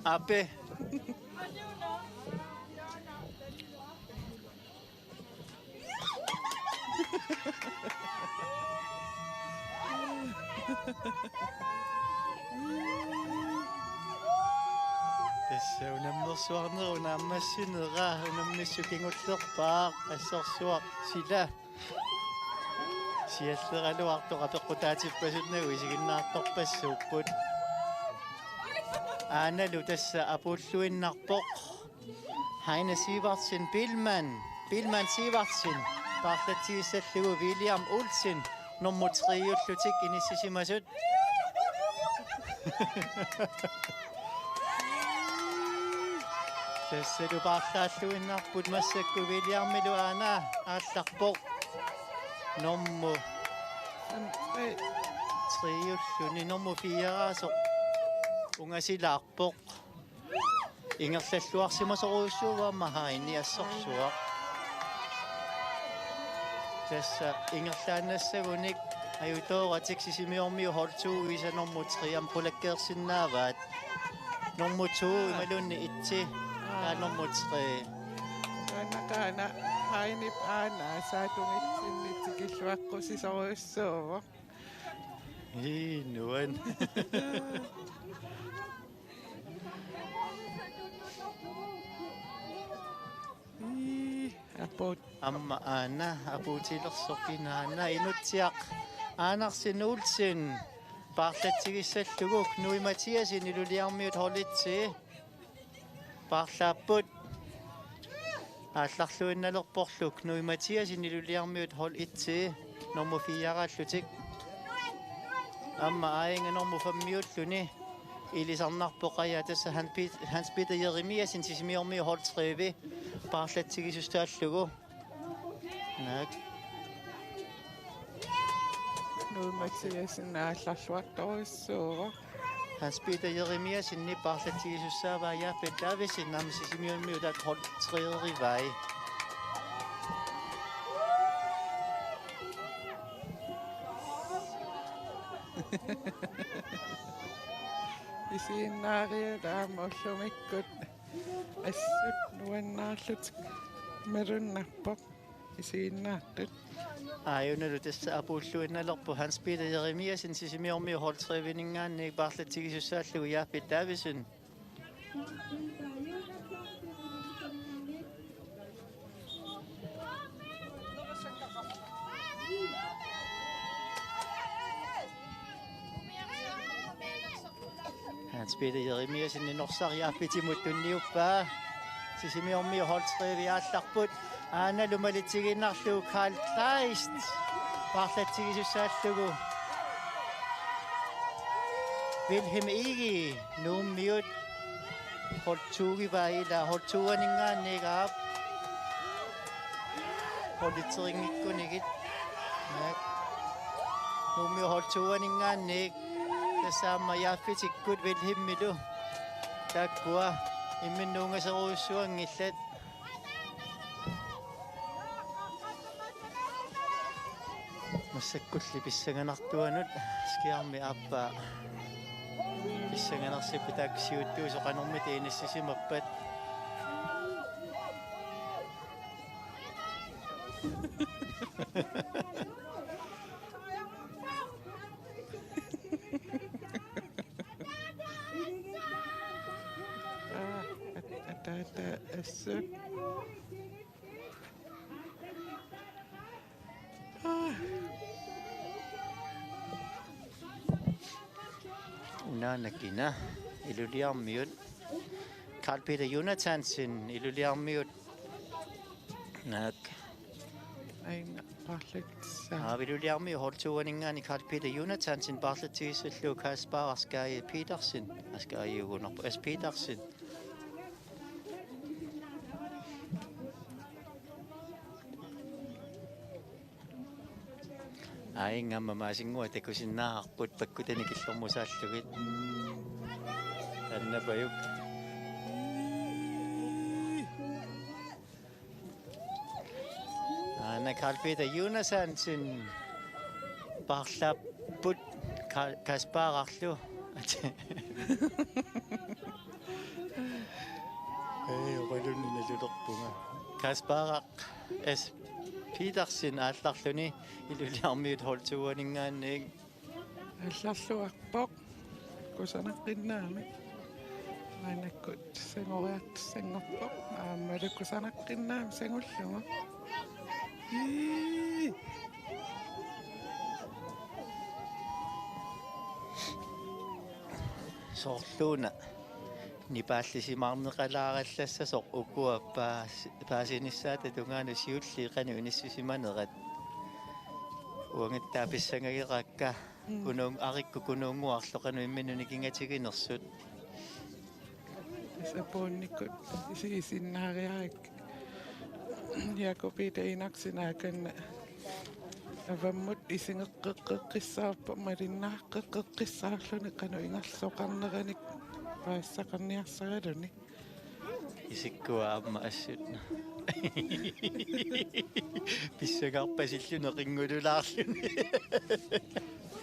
Ape. Tässä unammersuarneru naammassinera unammissukingullерпаақ ассорсуақ сила сиаллералуартоqa пеққутаатиппасутнагу исигиннаартарпассууппут aanалу тасса апууллуиннарпоқ Heine Sivertsen Billman Sivertsen паарлатигиссаллугу William Olsen nummer 3-уллутик иниссисимасут тассалу паарлааллуиннарпут массакку Williamмилу аана аалларпоқ nummer 3-уллуни nummer 4-аасоқ унгасилаарпоқ ингерллуарсимасоруussууаама Heine ассорсуақ тасса ингерлаанассагуник аюутооратик сисимиормиу холтуугиса nummer 3 ам пулаккеерсиннааваат nummer 2 ималунни итси nummer 3 Kana Heine Anna saatungitsinnitikilluaqqusisoriussuuva nuan apot amma aana apuutilersoqinaana inutsiaq aanarsin Olsen paarlatigissalluguk Nui Mathiasin iluliarmiut holitsi paarlaapput аалларлуинналерпорлук Nui Mathiasin iluliarmiut hol itsi nummer 4-аллутик amma ainga nummer 5-уллуни илисарнарпоқая тасса Hans Peter Jeremiasin сисимиорми hol 3 paarlatigissustaallugu наак Nui Mathiasin аалларлуарторуссуува Hans Peter Jeremiasin ni paarlatigissусsaavaa яаппат таависин наама сисимиормиутаат hol 3-ривай isiinnaariutaamullumikkut assut nuannaarlut merunnarpoq isiinnaartut Ajunalu tässä apuulluinnalerpu Hans Peter Jeremiasin sisimiormiu hol 3-viningaanni paarlatigissусsaаллугу яаппит таависин Hans Peter Jeremiasin inorsaariaappitimuttunniuppaa sisimiormiu hol 3-viaallarput aanalу малитигиннарлугу Karl Kleist paarlatigissусsaаллугу Wilhelm Egi nuummiut hol 2-givaila hol 2-aningaannigaap holitseringikkunigit naak nuummiu hol 2-aningaanniik тассаама яаффитиккут Wilhelmmilu таккуа имминнуунгассеруйуссуангиллат массаккулли писсаганартуанут скиарми ааппаа писсаганерсиппу тааксиуттуу соқанерми тиинассисимаппат atata assut unaanakina iluliarmiut Carl Peter Jonathansen iluliarmiut naak aina parlatsa iluliarmiu hol 2-aningaani Carl Peter Jonathansen paarlatigissallu Kaspar Askaje Petersen askaajugunerpu As Petersen aingamma maasingua takusinnaarput pakkutanikillormusaallugit annapayuk ana Carl Peter Jonathansen paarlaapput Kaspararlu. Ei oqalunni nalulerpunga. Kasparaq es Petersen aallarluni iluliarmiut holtuuaningaanniig алларлуарпоқ кусанаққиннаами аанаккут сангориартуссангорпоқ ааммалу кусанаққиннаами сангуллуга soorluuna nipaallisimаарneqalaarallassa ukua paasinnissaata tungaanu siulli qanu unissusimanerat uangittaa pissangageraakka kunuung arikku kunuunguarloqanu imminuni kingatiginersut сапоонниккут исиннаариарик якобита инаксинааkanna аваммут исингеққеққиссаарпа малиннааққеққиссаарлуни қану ингерлоқарнераник паассақарниарсагалуни isikkuaamma assutna pissagarpasillune qiнгулулаарлуни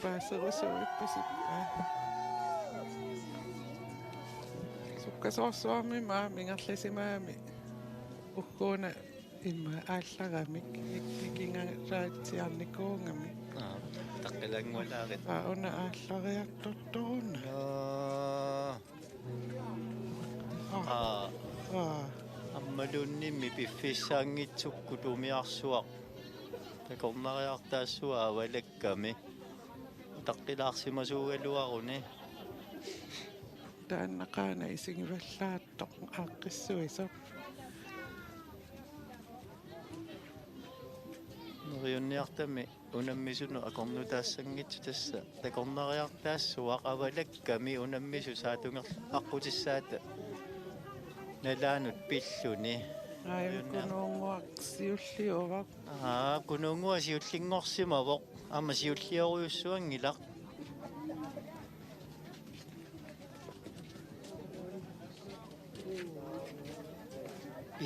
паассерусуиппасиппаа суккасоорсуарми маа мингерласимаами уккуна имма ааллагамик иккингараатсиарникуунгами таққилангулаарит уна ааллариартортуруна аммалууннимми пиффиссаангитсукку тумиарсуақ такорнариартаассуа авалакками таққилаарсимасуугалуаруни тааннақаана исигиваллааттоқ ааққиссуисо нуриунниартами унаммисуну акорнутаассангитсу тасса такорнариартаассуақ авалакками унаммису саатунгер аққутиссаата налаанут пиллуни кунуунгуаксиуллиувак кунуунгуа сиуллингорсимавоқ ама сиуллиоруйуссуангилақ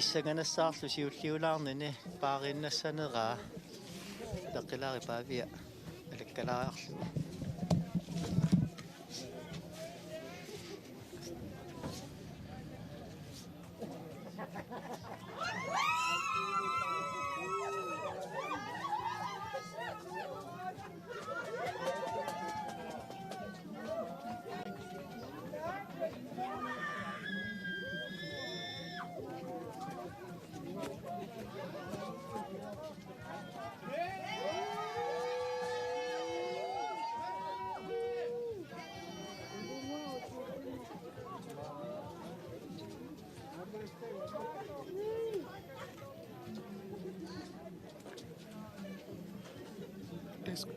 иссаганассаарлу сиуллиулаарнини паариннассанераа таққилаари паавиа алаккалаариарлу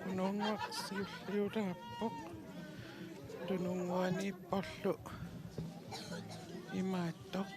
Kununguaksiulliulaappoq tununguaniipporlu imaattoq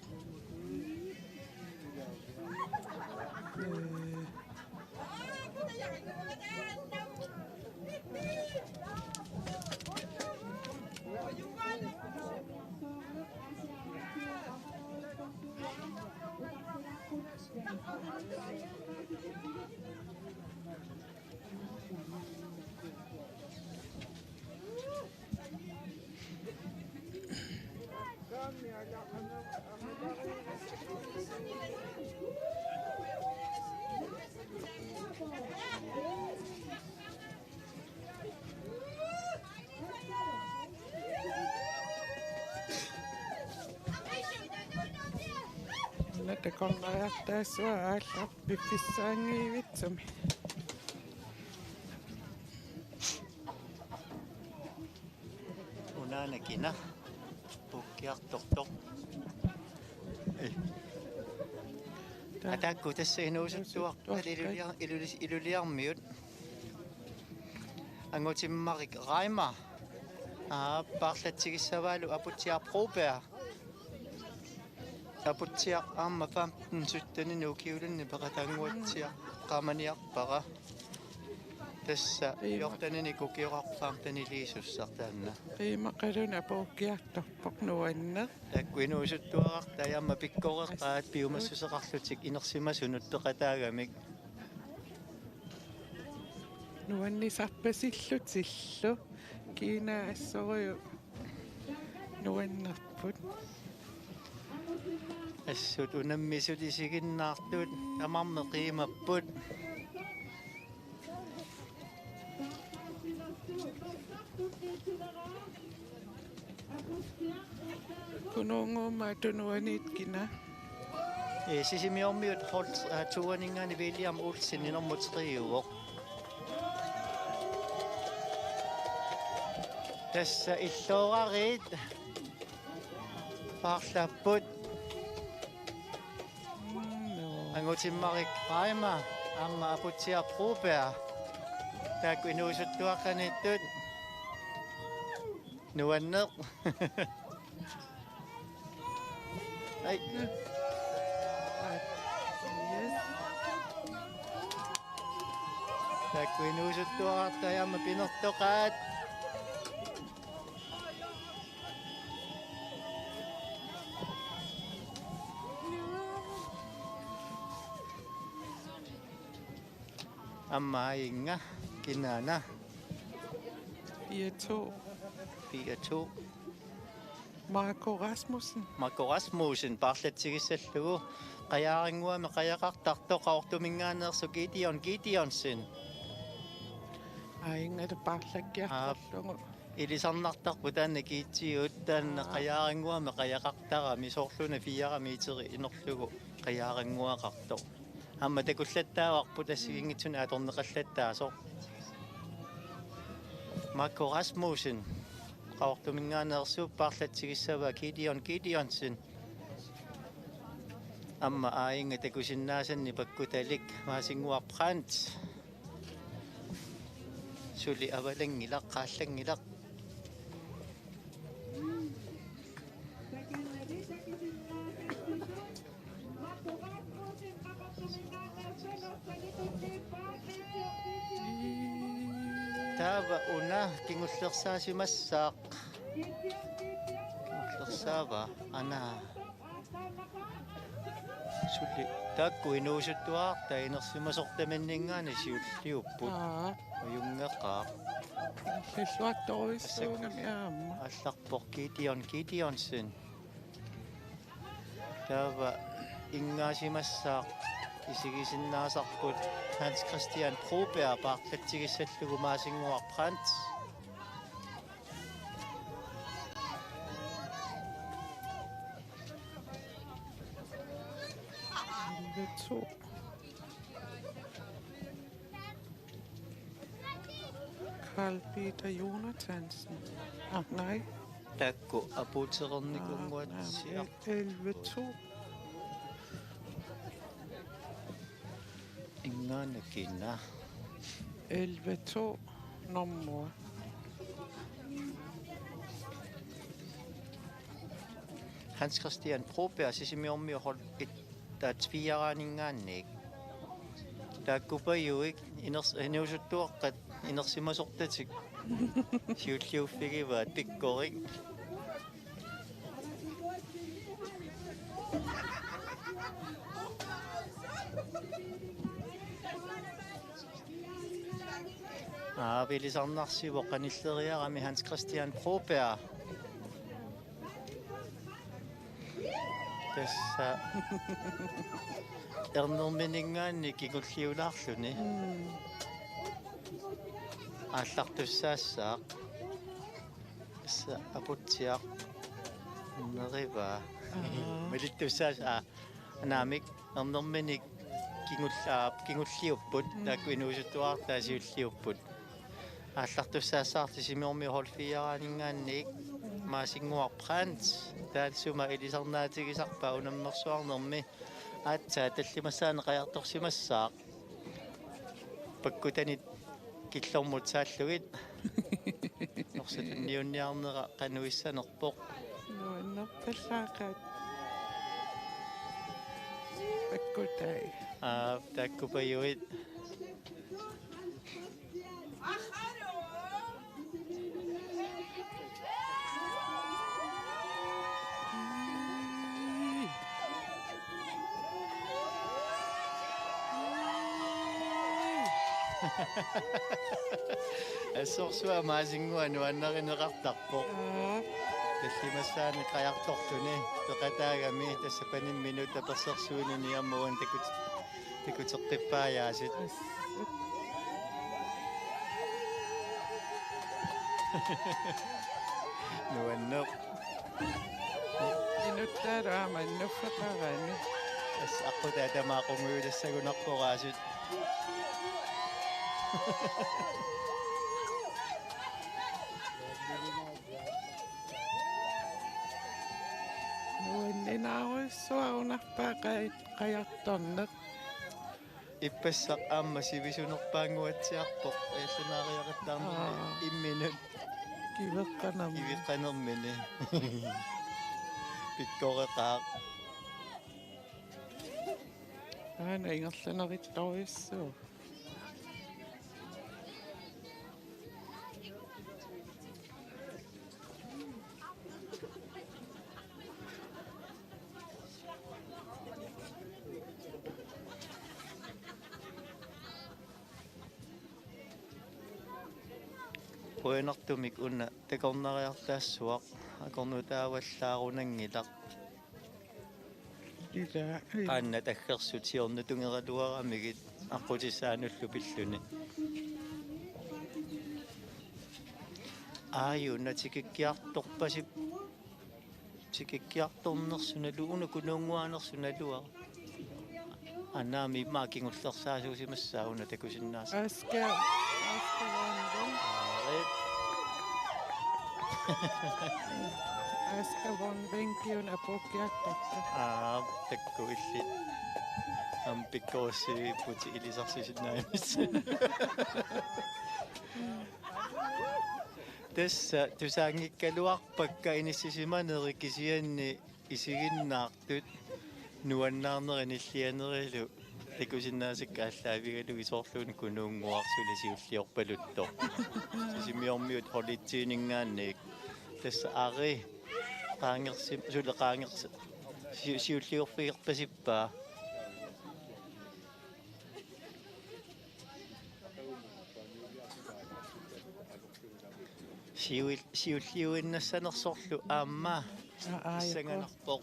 Natekonnajattaessua aallarpiffissaangiivitsumi unaanakina pukkiartortoq атаакку тасса инуусуттуақ илулиармиут ангутиммарик райма парлатсигиссаваалу апутсиар пробер апутсиар аама памтэн суттанину укиулунни пеқатангуатсиар qamaniarpara тасса йортанини кукиорарпаам танилиисуссартаанна qiimaqaluna puukkiartorpoq nuanne таккуинуусуттуарарта аама пиккореққаат пиумассусеқарлутик инерсимасунут пеқатаагамик nuannisarpasillutsillu Kina assorio nuannerput assut unammisut isiginnaartut amarme qiimapput kununguuma tunuanit kina sisimiormiut tuaningaani William Olsen inormuteriuoq tassa illoorarit parlapput angutimmariq qaima amma aputiar Broberg taakku inuusuttuaqqanittut nuanneq ai taakku inuusuttuaqartai amma pinertoqaat amma inga kinana Pia 4-2 Marco Rasmussen parlatsigissallugu qajaaringuami qajaqartartoq qaortumingaaneersu Gideonsen ainga parlakkiartarlugu ilisarnartarpu taanna kiitsiut taanna qajaaringuami qajaqartarami soorluna 4 meteri inorlugu qajaaringuaqartoq amma takullattaavarpu tassigingitsuna atorneqallattaasoq Marco Rasmussen qaortumingaaneersuup parlatsigissaava Gideonsen amma ainga takusinnaasanni pakkutalik maasinguarprant suli avalangilaq qaallangilaq taava una kingullersaasimassaaq kingullersaava ana suli taakku inuusuttuaarta inersimasortamanningaani siulliupput uyungeqaa Lluatorissuungami aamma алларпор Gideonsen таава ингаасимассаақ исигисиннаасарпут Hans Christian Broberg parlatsigissallugu maasinguarprant Elveto Carl Peter Jonathansen nej taakku apuuterernikunguatsiaq Elveto ingaanakina Elveto nummer Hans Christian Broberg sisimiormiuhol taatviaraaningaanniik taakkupajuik inuusuttuaqqat inersimasortatik siulliuffigivaat pikkorik Vilisarnarsivo qanilleriarami Hans Christian Broberg tassa ernerminingaanni kigulliulaarluni ааллартуссаассаақ исса апутсиақ нерива милиттуссаас анаамик ернерминик кингуллиуппут таакку инуусуттуаартаасиуллиуппут ааллартуссаассаарти симиорми холфиараанингааник маасингуарпрант таалсума илисарнаатигисарпа унаммерсуарнерми аатсаа таллимассаана қаярторсимассаақ паккутанит киллормут сааллугит норсатунниунниарнера кануиссанерпоқ нуаннерпаллаақат паккутай тааккупаюит ассорсуа маасингуануаннеринеқартарпоқ таллимассаани қаярторлуни пеқатаагами тассапанин минута персерсуунини аммуан такутеққиппааяасит нуаннеқ инуттаалаама иннуффеқарани ас аққутаа тамаақунгуилассагунарпораасут нуаннинааруиссуарунарпаа қаярторнеқ иппассақ аама сивисунерпаангуатсиарпоқ эаллунаариақаттаарнерми имминут кивеққанам ивиққанермини пиккореқаа аана ингерланеритторуиссуу поинартумик уна такорнариартаассуақ акорнутааваллаарунангилақ ила аанна таггерсут сиорнутунгералуарамигит аққутиссаануллу пиллуни ааюна тикиккиарторпасип тикиккиарторнерсуналу унакунуунгуанерсуналуа анаами маакингуллерсаасуусимассауна такусиннаас аскавон венкиун апокиаттарта такку илли ампиккоси пути илисарсисиннаамис тесса тусаангиккалуарпакка иниссисиманери кисианни исигиннаартут нуаннаарнериниллианерилу такусиннаасакка аллаавигалу исоорлуун кунуунгуарсули сиуллиорпалуттор сисимиормиут холитсиинингаанник тесса ари qaangersim suleqaangersa siulliorfigerpasippaa siulliuinnassanersorlu aamma issanganerpoq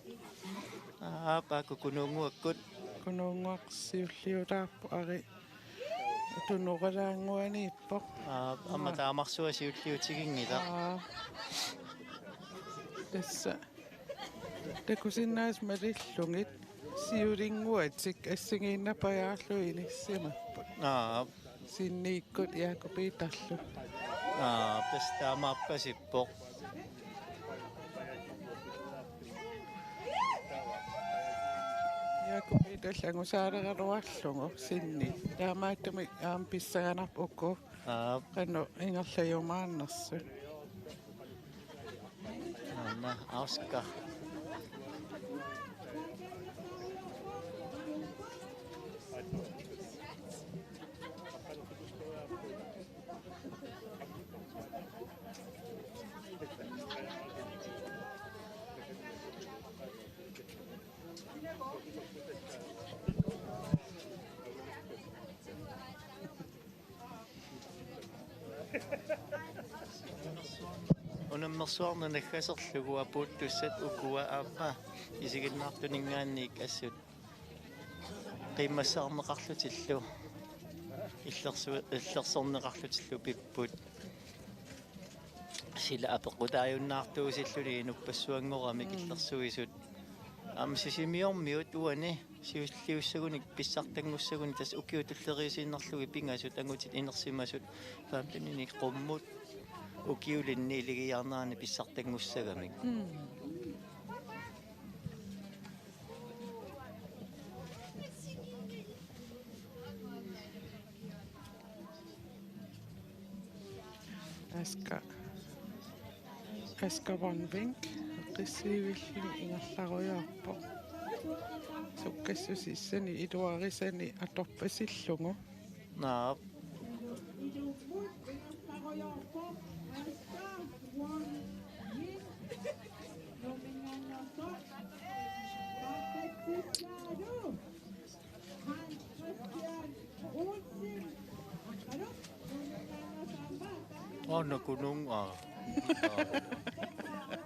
paakku kunuunguakkut kunuunguarsiulliulaarpu ari tunuqalaanguaniippoq amma taamarsuа siulliutigingila тасса такусиннаас малиллугит сиулингуатик ассигииннапаяарлу илиссимаппут синнииккут яакупиитарлу пестаамаарпасиппоқ яакупииталлангусаалералуарлугу синни таамааттами аам писсаганарпу укку канну ингерлаюмааннерсу Anna auska. Unammersuarna naggaserlugu apuuttussat ukua aamma isiginnaartuningaanniik assut qimmassaarneqarlutillu иллерсорнеқарлутиллу пиппут сила апеқутааюннаартуусиллуни инуппассуангорамик иллерсуисут аама сисимиормиут уани сиуллиуссагуник писсартангуссагуни тас укиутуллерисииннарлуги пингасут ангутит инерсимасут фаамтунини қуммут укиулинни илигиарнаани писсартангуссагамик аскаван винк qissivillini ingerlarujaarpo sukkassusissani iluarisani atorpasillugu naap Ano kunong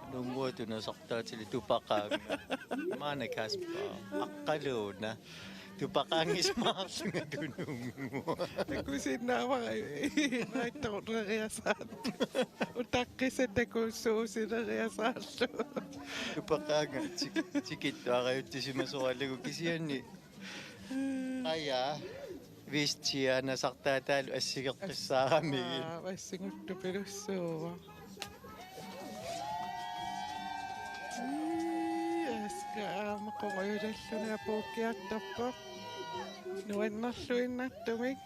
nung mo ito nasakta sila tupakang mana kaspa akalo na tupakang ismak nga dunong mo. Kusinawa kayo eh. Nakita ko na kaya sa ato. Utakis at nakususi na kaya sa ato. Tupakang sikit kayo ito si masukali ko kisiyan ni. Kaya Vist siya nasakta talo asigak sa kami. Masing ito pinuso. Aska ako ngayon na siya na po kaya tapok. Nuwan na tumig.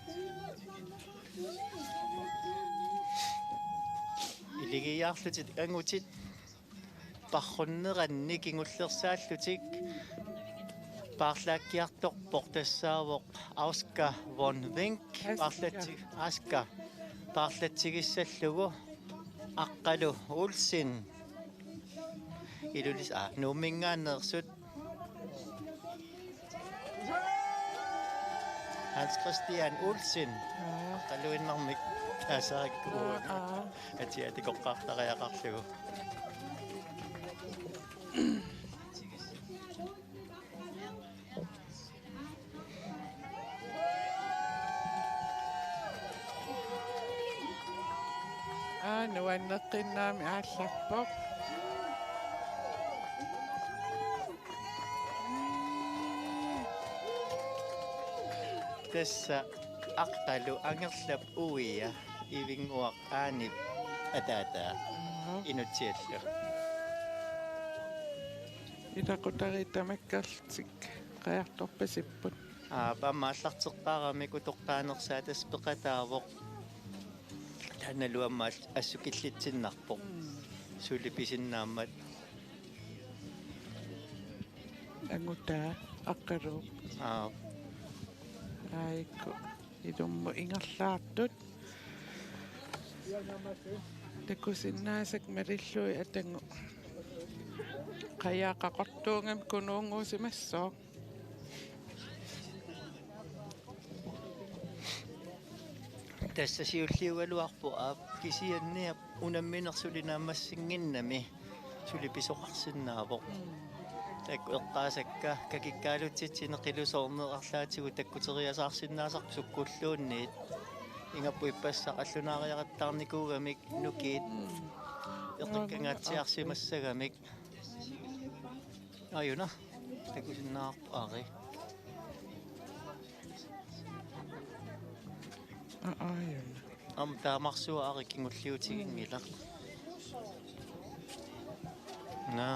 Iligiyarlutit angutit parrunneranni kingullersaallutiik parlaakkiartoq portassaavoq Auska von Wenk Aska parlatsigissallugu aqqalu Ulsin ilulis nuumingaanneersut Hans Christian Ulsin qaluinnermik tasaakku atiatikoqqaartaqayaqarlugu Nuwan na kinami asapok. Tässä aqtalu angerlap uia ivinguaq aanip atata inutsiallu Ita ko tarita makkaltik qayartorpasipput. Pamaallarteqqaarami kutoqtaanersatas peqataavoq tanaluammaal assukillitsinarpoq sulipisinnaammat Anguta akkaru. Aiko idummo ingallaartut. Takusinnaasak marillui atangu. Qayaaqaqortuungam kunuunguusimassoq. Tässä siulliugaluarpu kisianniap unamminersulinaammassinginnami sulipisoqarsinnaavoq eqqaasakka kakikkaalutsitsineqilusoorneqarlaatigu takkuteriasaarsinnaasaq sukkulluunniit ingappu ippassaqallunaariaqattaarnikuugamik nukiit eqqikkangaatiarsimassagamik ayuna takkusinnaarpu ari Ayun. Taamarsuа ari kingulliutigingilaq na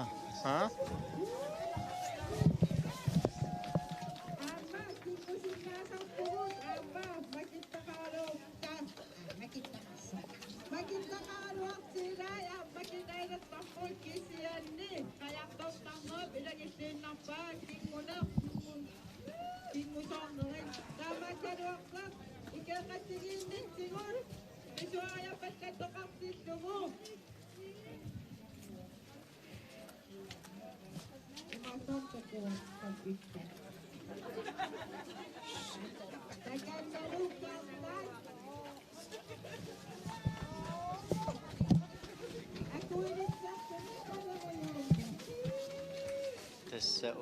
tässä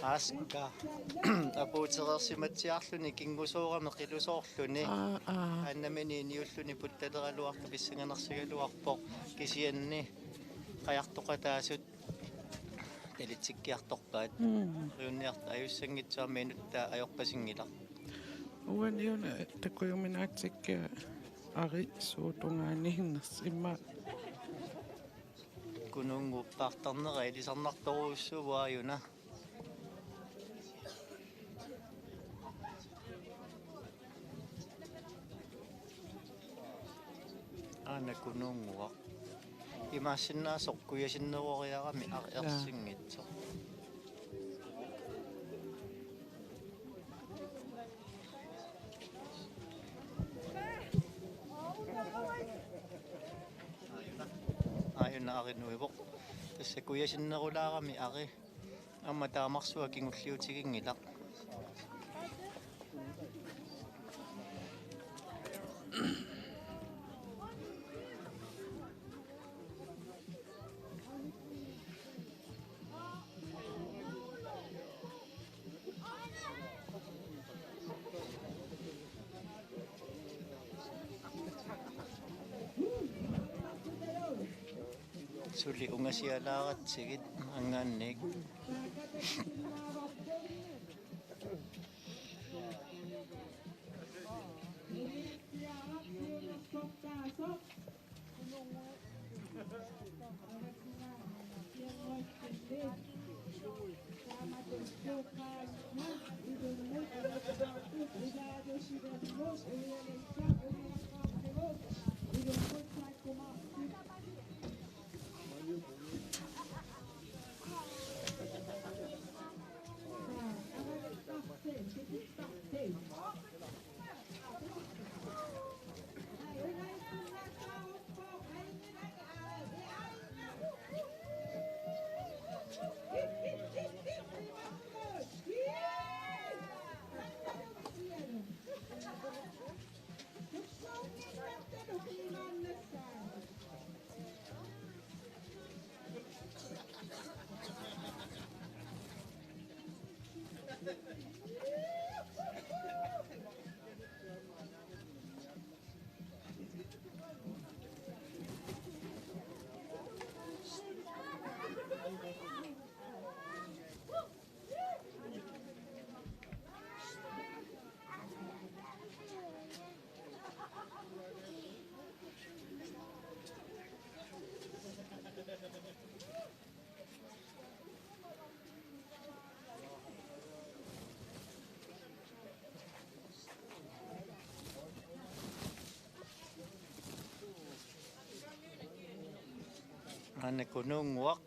aska apuutereersimatsiarluni kingusoorame qilusoorluni annaminiiniulluni puttaleraluartu pissanganersigaluarpoq kisianni qajartoqataasut talitsikkiartorpaat riunniarta ajussangitsuarmi inuttaa ajorpasingilaq Uaniuna takujuminaatikkia ari suutungaanihinners imma kununguuppaartarnera ilisarnartoruussuvaajuna kununguaq imaassinnaasoq kuyasinneruoriarami ersinngitsoq ayuna arinuivoq tässä kuyasinnerulaarami ari amma taamarsuga kingulliutigingilaq Suli unga siya lakat sigit ang anik. Ane kunung wak,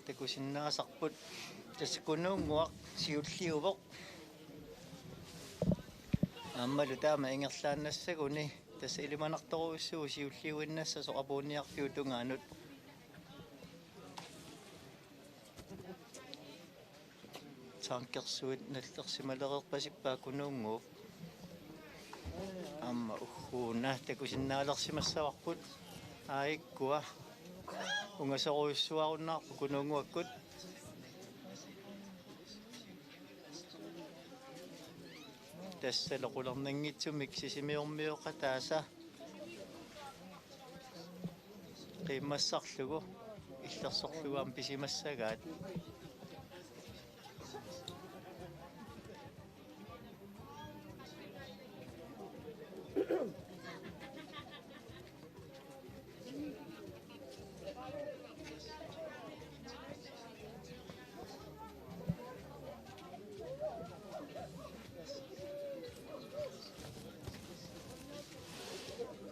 teku sinna sakput, tes kunung wak siul wak. Amma luta maingatlan na sa kuni, tes ilimanak to su siul na sa sokaboniak piutunganut. Sangkak suit natlak si malakak pasippa kunung wak. Amma uhuna teku sinna lak si masawakput, ay kuah. Unga sa kuso ako na kunong wakot. Tas sa lako lang nangit sumiksi si Miyong katasa. Kay masaklo ko. Isasaklo ang pisi masagat.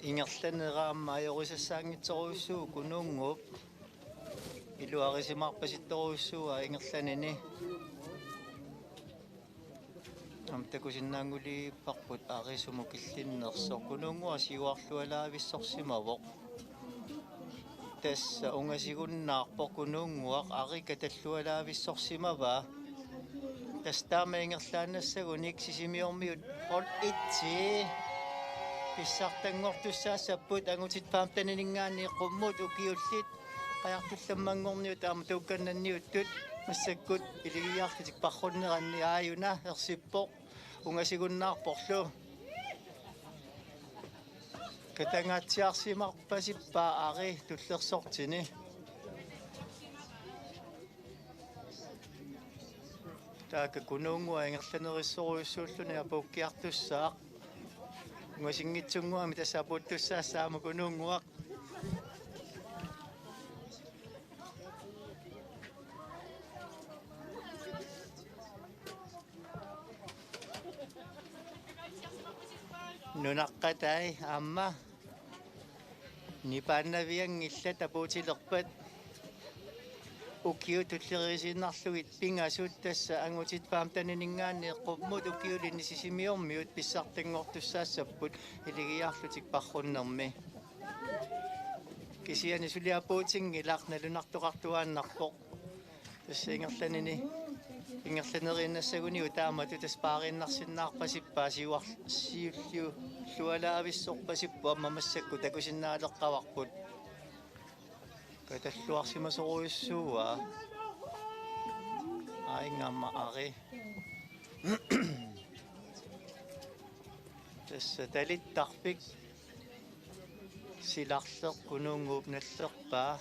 Ingatan na ramay ako sa sangit sa kuso, kunungop. Iluwari si makpasit na kuso, ingatan nini. Amta ko sinanguli pakput, aki sumukilin nakso. Kunungo, siwak luwalawis sok si mawak. Tes, unga si kunak po kunungwak, aki katatluwalawis sok si maba. Tes, tama ingatan na sa kunik, sisimiyong miyod. Hold it, si. Pisak tengok tu sa saput ang usit pamtaningan ni kumud o kiusit. Kaya tu sa mangong niyo tamtukan na niyo tut. Masakot iliyak si pakon na ni ayo na sipok. Unga sigun na pokso. Katangat siya si makpasipa aki tutlak sok sini. Ta kakunong wa ngaktan na resource na pokyak tu sak. Ngasingit sungwa mita sabot tu sa magunong wak. Nunak katay amma. Ni panaviyang isla taputi lokpat. Ukiyo tutlirisin nakluwit pingasut tas ang utit pamtaniningan ni kumud ukiyo din ni sisimiyong miyot pisak tengok tu sa saput iligiyak lutik pakon ng me. Kasi yan isulia po sing ilak na lunak to kaktuan nakpok. Tas ingatan nini. Ingatan na rin na sa guni utama tu tas pakin naksin nakpasipa siwak siyo suwala abis sok pasipa mamasak ko tako sinalak kawakpot. Katatluwak si masukusuwa ay nga maaki. Tas sa talit takpik silaksak kunungup na sakpa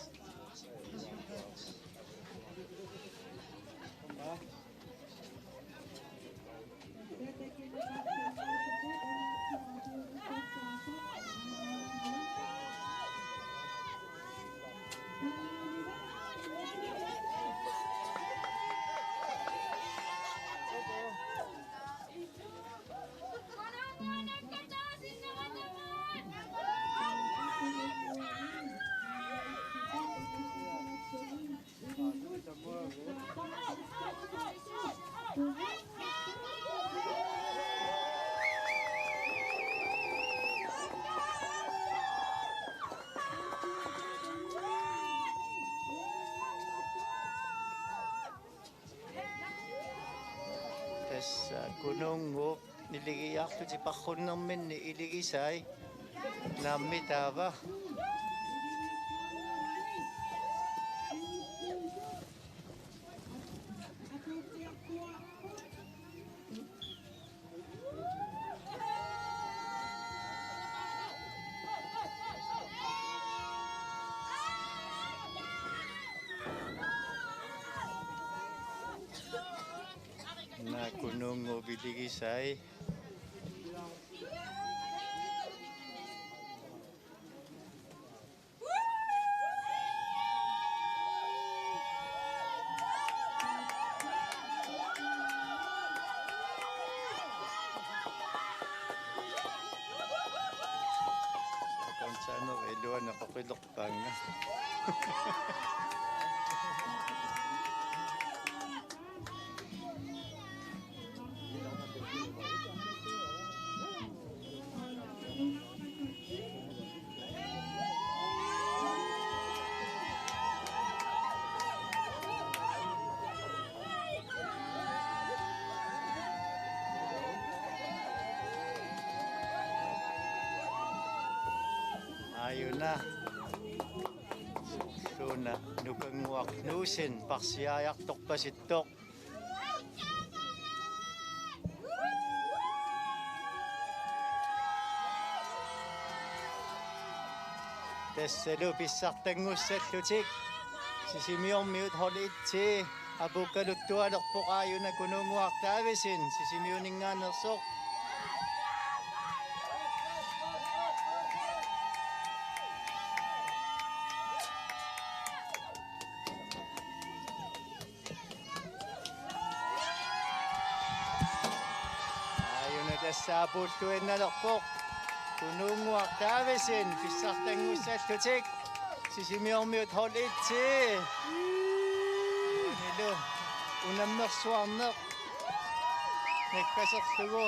Tässä kunungu niligiarluti parrunnerminni iligisai nammitava. Na kunungu biligisai. Kansano eluan nakakilokpanga. Ayun na. So na nukanguak nusin paksiayak tok pasitok. Tesselu pissartangussat lutik. Sisimiormiut holitsi abukaluttualerpoq ayuna kununguak taavisin sisimiuninngaanersoq. Saapultuinnalerpoq kununguaq taavisin pissartangussaallutik sisimiormiut holitsi nilu unammersuarneq nakkaserlugu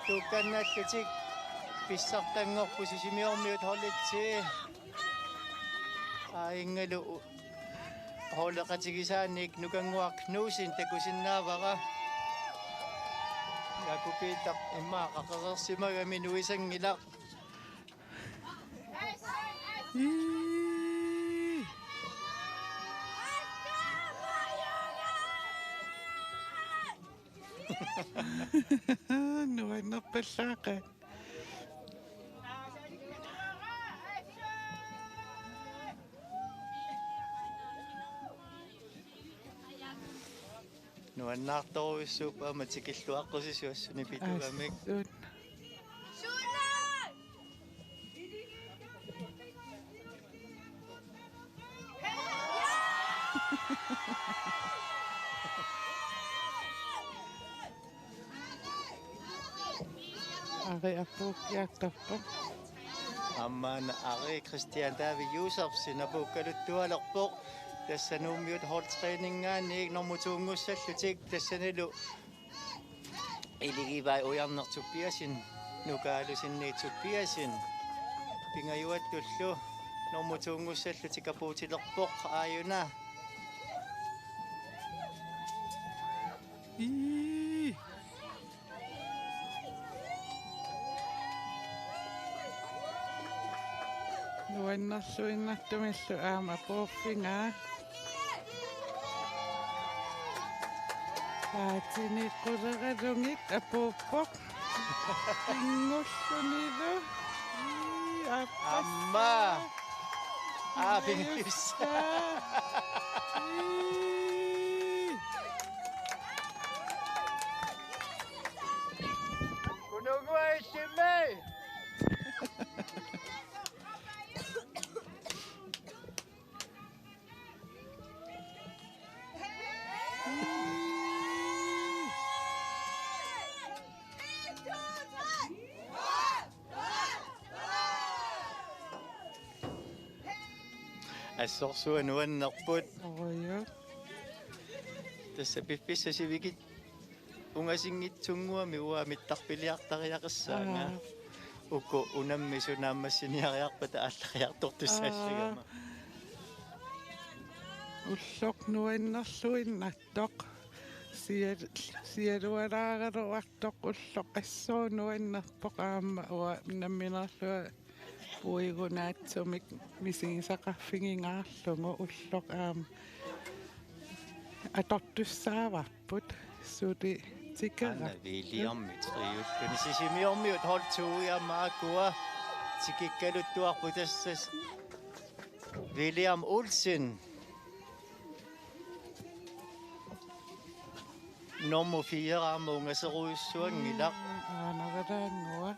tuukkannaallutik pissartangorpu sisimiormiut holitsi aingalu holeqatigisaanik nukanguaq nuusin takusinnaavara Kupita imma qaqaqersimagami nuisangilaq. Nuannerpallaqa. Nuannartoruissuupa matikilluaqqusisuassuni pitugamik. Ari appuukkiartarpoq. Ammaana ari Christian David Josef sinapukkaluttualerpoq tassanuummiut holtræningaanniik normutuungussallutik tassanilu iligivai ujarnertuppiasin nukaalusinniitsuppiasin pingajuattullu normutuungussallutik apuutilerpoq aayuna Nuannersuinnartumillu aama puuffingaa. Paatiniqquleralungik apuuppoq. Pingullunilu. Amma 빙피스. 군우구와 있음에. Asorsuan uannerput Oja. tassa piffissa sivigit ungasingitsunguami uamittarpiliartariaqassaanga uku unammi sunaammassiniariarpata ааллариарторtussаассагама Ulloq nuannerluinnartuq sialualaareluartoq ulloq qassuunuannerpoq aamma ua namminerlua uigunaatсумик мисигисақарфигингаарлугу уллоқ аторtussaavarput сули тикера Anna Williammi triulluni sisimiormiut holtuuiammaakua tikikkaluttuarpu tassas William Olsen nummer 4 aamma ungaseruissuangilaq aanavalaangua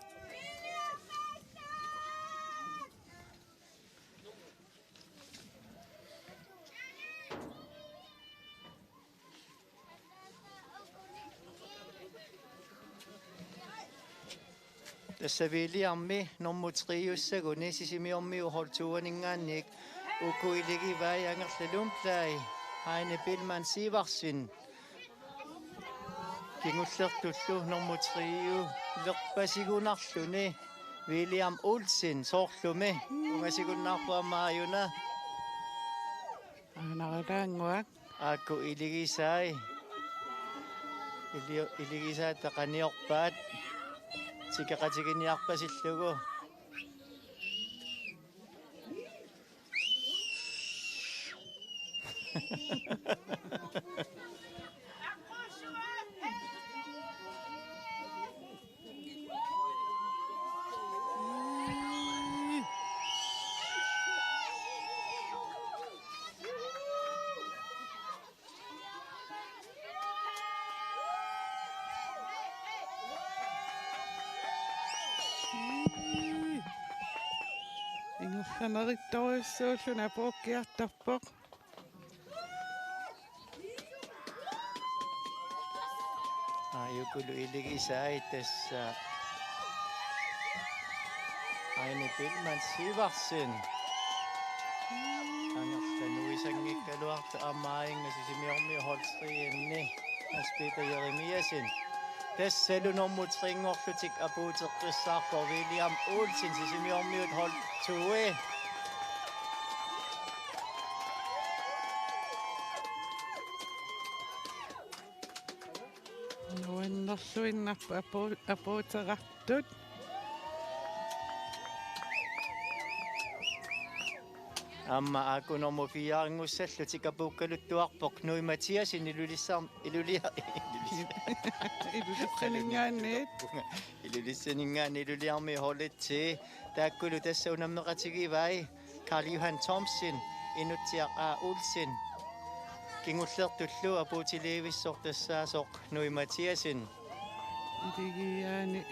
Tässä Williammi nummer 3 ussaguni sisimiormiu holtuuaningaannik ukuiligivai angerlalumplai Heine Billmann Sivarsin kingullertullu nummer 3 lerpasigunarluni William Olsen soorlumi ungasigunnarpuamaajuna aanavalaangua aakku iligisai iligisaa taqaniorpaat sikaqatiginiarpasillugu Ingersaneritorussuulluna puukkiartarpoq ayukulu iligisai tassa Heine Billmann Sivarsin angerlanuisangikkaluarta amainga sisimiormi holtriinni Hans-Peter Jeremiasin tassalu nummer 3 ngorlutik apuuteqqissaarpor William Olsen sisimiormiut holtuui nuannerluinnarpu apuuterartut amma aku nummer 4 angussallutik apuukkaluttuarpoq Nui Mathiasin ilulissaningaanniit ilulissaningaan iluliarmi holitsi taakkulu tassa unammeqatigivai Carl Johan Thomsen inutsiaq Olsen kingullertullu apuutiliivissor tassaasoq Nui Mathiasin iligiaani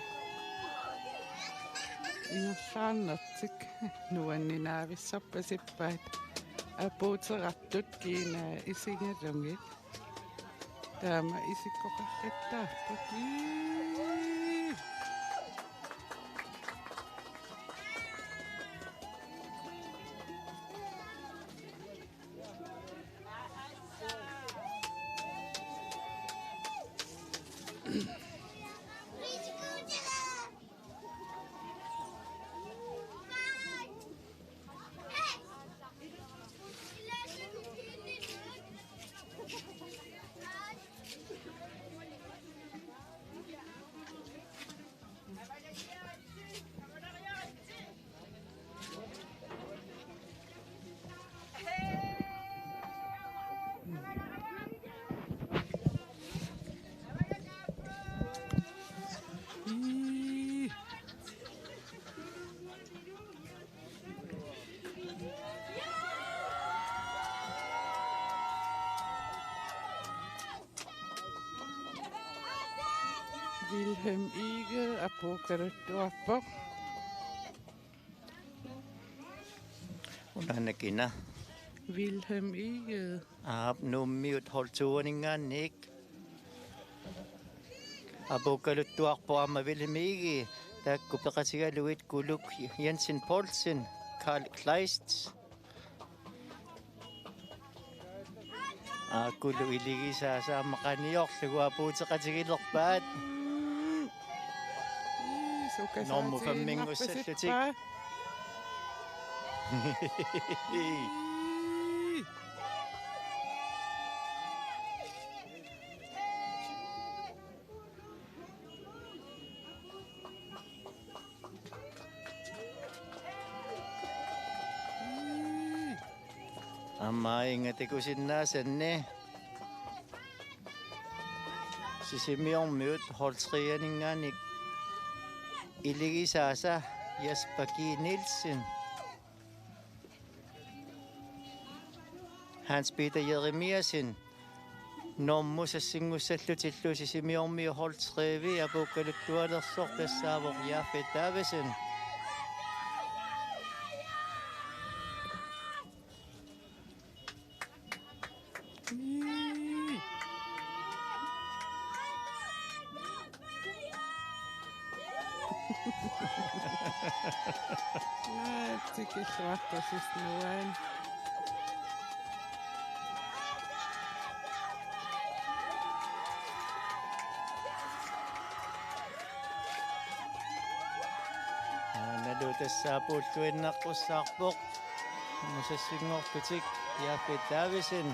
ingersaarnertik nuanninaavissarpasippaat apuuterartut kiina isingalungit taama isikkoqarrittaarput Wilhelm Ige, apokalyptuappo. Unanakina. Wilhelm Ige. Nummiut holtuuningaannik. Apokalyptuarpo amma Vilhelmigi. Takkupekatigaluit kuluk Jensen Poulsen, Karl Kleist. Kullu iligisaa maqaniorlugu apuuteqatigilerpaat. Normu fammingussаллутик. Amma ingatikusinnaasanni sisimiormiut holtrianinngaanik iligisaasa Jesper G. Nielsen, Hans Peter Jeremiasen, normusassingussаллутиллу sisimiormiu holtrivi apokalyptualersoq tassaavoq Jafet Davesen. Tycker svarta sysnoen. Nalutassaapulluinnaqqussaarpoq musassingortutik Jafet Davesen.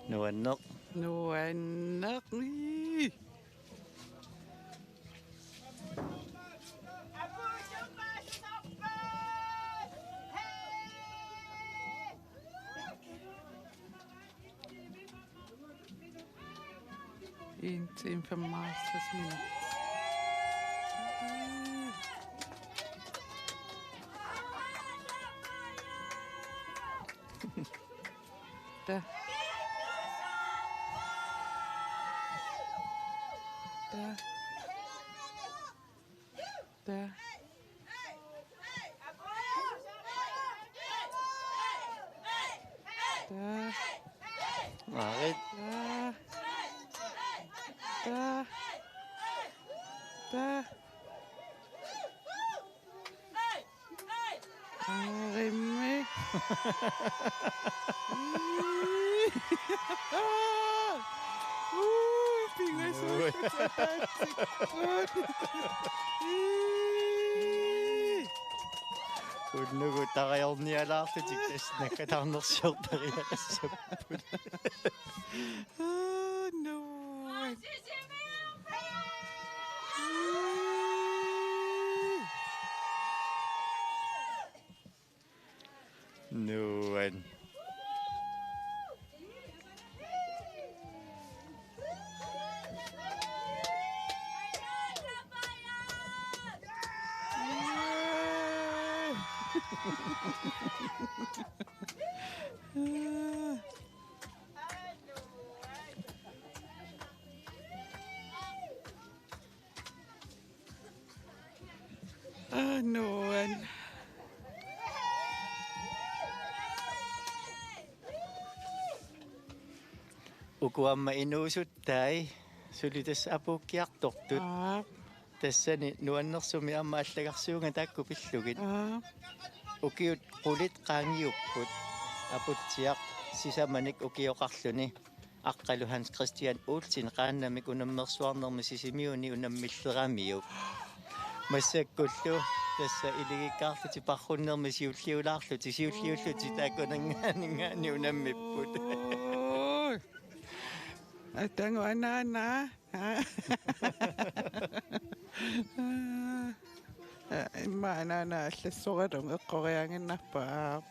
Nuanneq. Nuanneq. Inte inför Masters minut. Där. Där. Där. Där. Marit. Där. Där. Där. Rimmy. Fingrar så Kunnugu taqajornialaarlutik tasnakkatarnersiortariaqassapпут. No. Nuan. Noen. Ukuamma inuusuttai sulitas apukkiartortut tassani nuannersumi amma allagarsuunga taakkupillugit ukiut qulit qaangiupput aputsiaq sisamanik ukioqarluni aqqalu Hans Christian Olsen qaannamik unammersuarnermi sisimiuni unammilleramiuk массаккуллу тасса илигиккаарлути парруннерми сиуллиулаарлути сиуллиуллути таакунангаанингаани унаммиппут Tengo anana. Imma anana allassoqalun eqqorianginnarpaaq.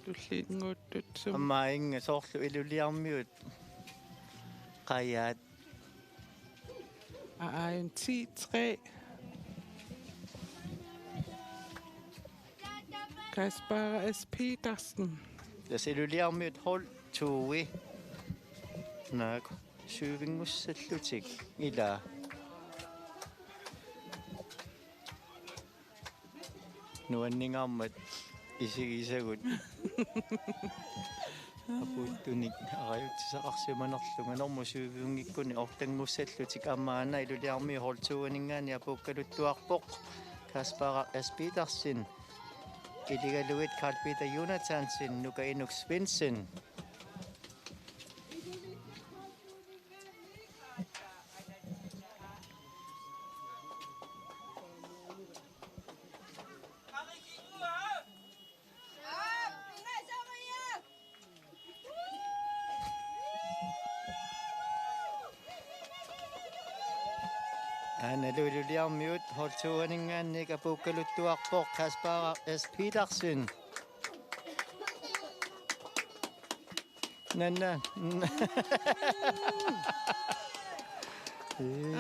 туллиингууттут сум Амма инга соорлу илулиармиут qayaat ааян 10-3 Kaspar S. Petersen. das illuliarmiut hol tuui naak syyvingussallutik ila nuanningaarmat isigisagut апуттуник араютсисақарсиманерлунга норма сювиунгиккуни ортангуссаллутик амаана илулиарми хортуунингаани апуккалуттуарпоқ Kaspar S. Petersen илигалуит Carl Peter Jonathansen нука инук Svensson Analulliarmiut hortuaningaannik apukkaluttuarpoq Kaspar S. Petersen nanna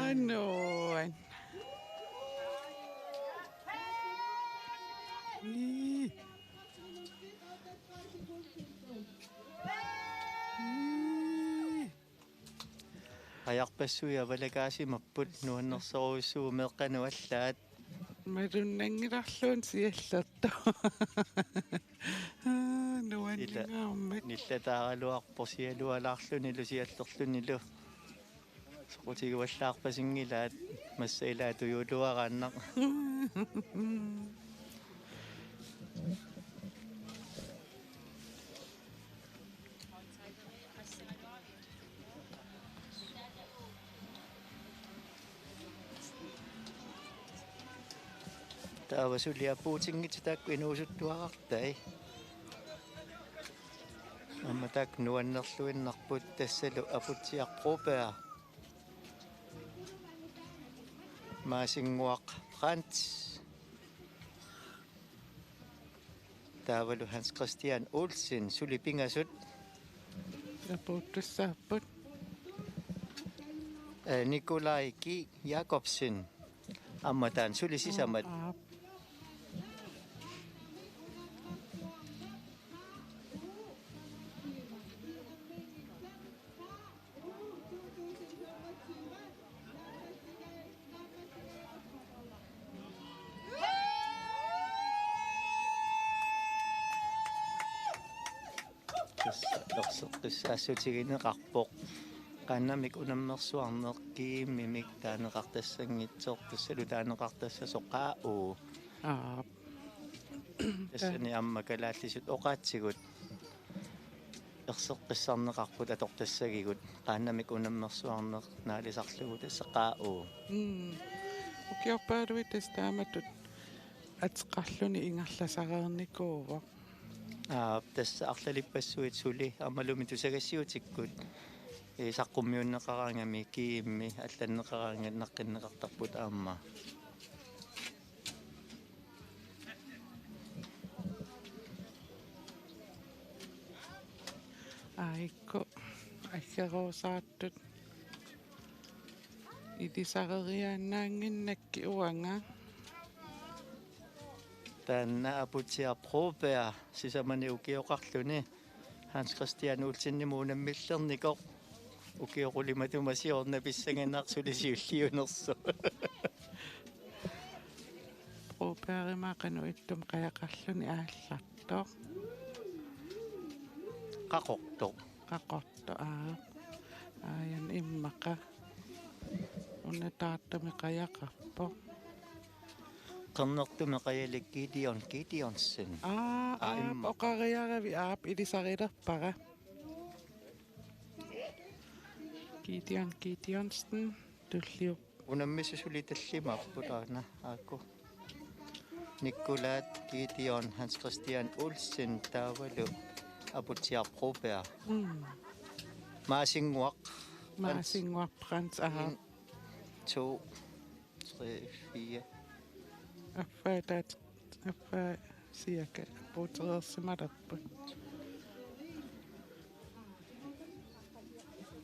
Anoin. Niin. ajarpassuia valakaasimapput nuannersoruissuu meqqanuallaat Marunnangilarluun siallertu. Nuanningaarmat. nillataaraluarporsialualaarlunilu siallerlunilu soqutiguallaarpasingilaat massailaatuyuluaraannaq taavasuliapuutingititaakku inuusuttuaqartai амматак нуаннерлуиннарпут тассалу апутсиаққупаа маасингуақ Frans таавалу Hans Christian Olsen сулипингасут Aputtussaapпut. Nikolai G. Jacobsen амматаан сулисисамат qissaassutigинеқарпоқ qannamik unammersuarneqkiimmimik taaneqartassangitsoq tassalu taaneqartassasоqaa'uu тассани амма калааллисут оқаатсигут ерсеққиссарнеқарпут аторtassагигут qannamik unammersuarneq naalisarlugu тассақаa'uu Ukiorpaaluit tastaamatut атеққарлуни ингерласареерникуува. тасса арлалиппассуит сули аммалуми тусагассиутиккут саққуммиуннеқараангами киимми алланнеқараангannаққиннеқартарпут аама Аикко аггерусааттут идисарериааннаангиннакки уанга таанна апутсиарпруупеа сисамани укиоқарлуни Hans Christian Olsen-nimуунаммиллерникоқ укиоқулиматумасиорна писсаганаарсулисиуллиунерсу проперимаақану иттум қаяқарлуни ааллартоо қақортоқ қақорто ааян иммақа уннатааттами қаяқарпо qernertume qajalak Gideonsen оқариарави аап илисарилерпара Gideonsen туллиу unammissusuli tallimapпулаана аакку Nikolaat Gideon Hans Christian Olsen taavalu aputiarpruupea maasinguaq Frans 2 3 4 affatat affa siaka puutereersimalappat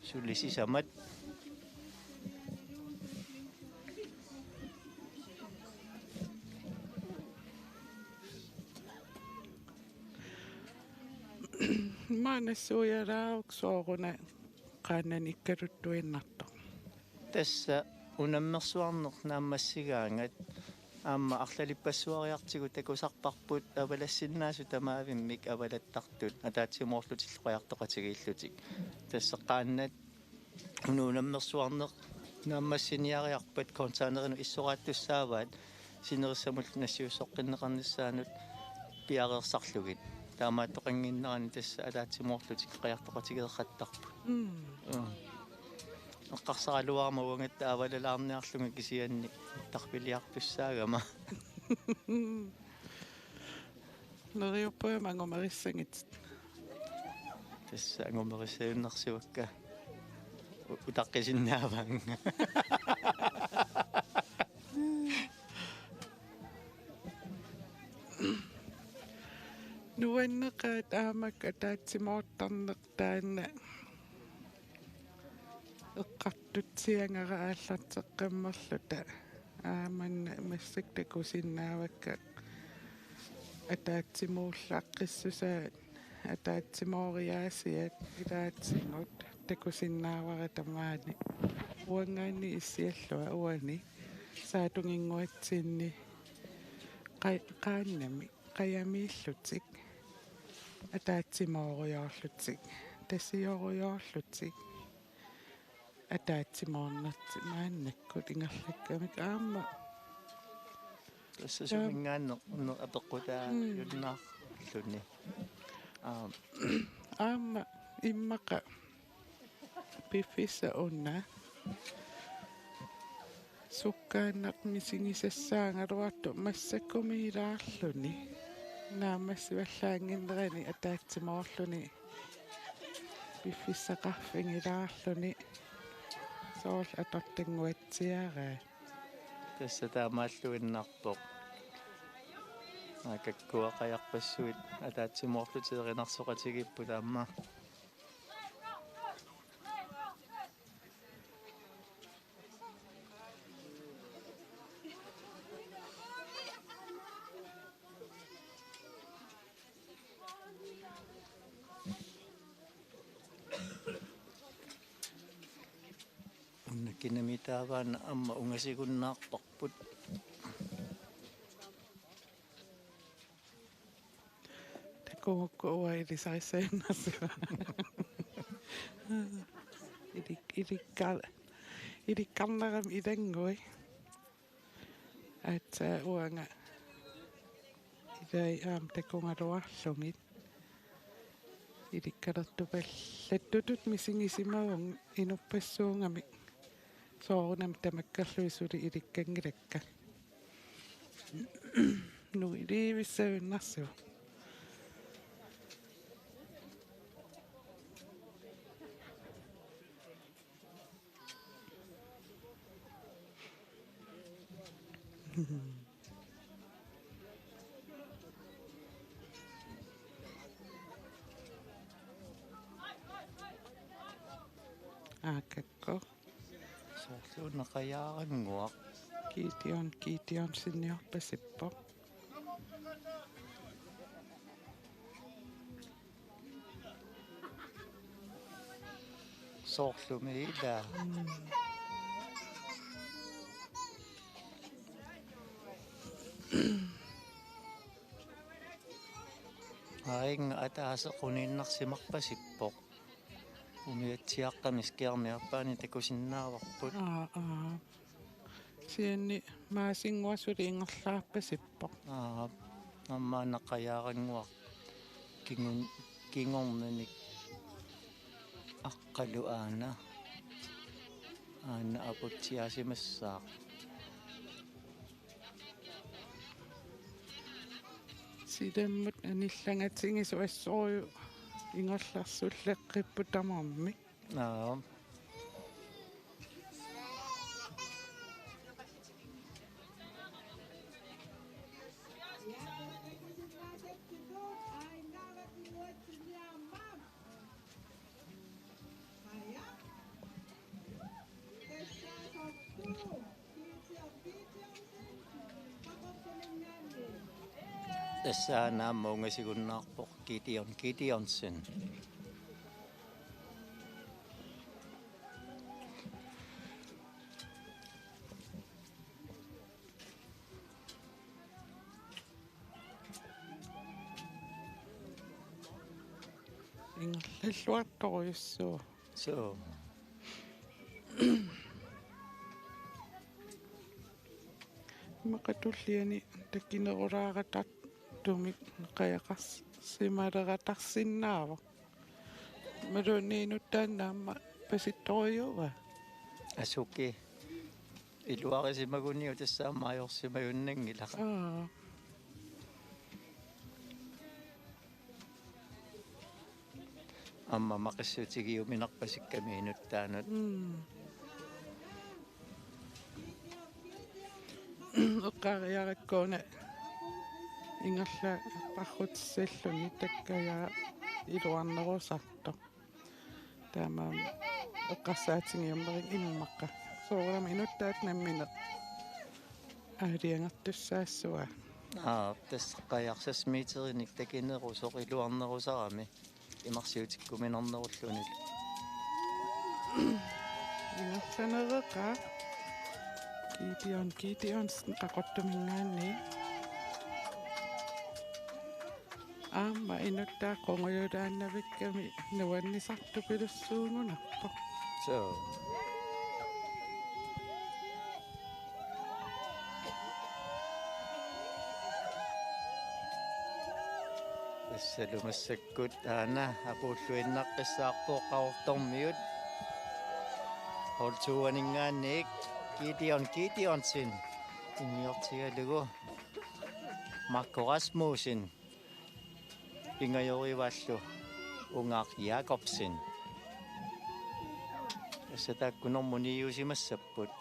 Sulisi samat. maanassuuyalaauqsuoruna qaannan ikkaluttuinnartoq Tässä unammersuarneq naammassigaangat aamma арлалиппассуариартигу такусарпарпут авалассиннаасу тамаавиммик авалаттартут атаатсимоорлутиллуқаяртоқатигииллутик тассеққааннат унуунаммерсуарнеқ нааммассиниариарпат контаанерину иссорааттуссааваат синерissамул нассиуссоққиннеқарнissaанут пиареерсарлугит таамааттоқангиннерани тасса атаатсимоорлутик қаяртоқатигеэққаттарпут эққарсаралуарма уангатта авалалаарниарлунга кисианни тарпилиартуссаагама нериуппуя мангумериссагит тасса ангумерисауннарсуакка утаққисиннааваанга нуаннеқаат аамак атаатсимооттарнеқ таанна эққартутсиангара ааллартеққаммерлута ааманна массактакусиннаавакка атаатсимууллааққиссусаат атаатсимоориаасиат илаатсигут такусиннаавара тамаани уангаани иссиаллуа уани саатунгингуатсинни qaannami qayamiillutик атаатсимоориорлутик тассиориорлутик атаатсимоорнарти мааннаккут ингерлаккамик аама тасса сумингаанне унне апеққутаа юннаарлуни аама иммақа пиффиса унна суккааннақ мисигисассаангалуарту массаккумилаарлуни наамассиваллаангиннерани атаатсимоорлуни пиффиссақарфингилаарлуни соол атортангуатсиараа тасса таамааллуиннарпоқ акаккуақаярпассуит атаатсимоорлутилеринарсоқатигиппу таама kinamitaavaana amma ungasigunnаарparput такоокку уаилисарисаиннарсуа иликкарнерам илангуи атса уанга илай аам такунгалуарлугит иликкалертупаллаттутут мисигисимавун инуппассуунгами соорунам тамаккарлуисули иликкангилакка ну иливиссавиннарсуа акакко соорлууннақаяарангуақ китион синниорпасиппо соорлумиила аинга атаасеқуниннарсимарпасиппоқ умиатсиаққамис киармиарпаани такусиннааварпут сианни маасингуасули ингерлаарпасиппоқ аммаанақаяарангуақ кингорнаник аққалу аана апутсиасимассаақ сидаммут аниллангатсигису ассорю ингерларсуллеққиппутамарми тассаанаа мунгасигуннаарпоқ Gideonsen ингерллуарторуйуссуу so мақатуллиани таккинерулааратар тумик қаяқарс сималератарсиннаава малуниинуттааннаама паситториуа asuki iluarisimagunniu tassaamaajorsimajunnangilaq amma maqissuutigiuminarpasikkamиинуттаанут оққариараккуна ингерла паррутиссаллуни таккая илуарнерусарто таамаам оққарсаатингиуммерин иммаққа соорам инуттаат наммине аалиангертуссаассуа тассаққаяарсасмиитериник такинерусоқ илуарнерусарами имарсиутиккуминарнеруллунил ингерланереқа Gideonsen qaqortumingaanni аама инуттаа қонгуйулааннавикками нуаннисарту пилуссуунгунарпо so тассалумассаккут аана апууллуиннаққиссаарпооққаорторmiut холтуанингаанник Gideonsen инниортигалугу Marco Rasmussen пингайоривааллу Ungar Jacobsen тассатааккунэрмуниусимассаппут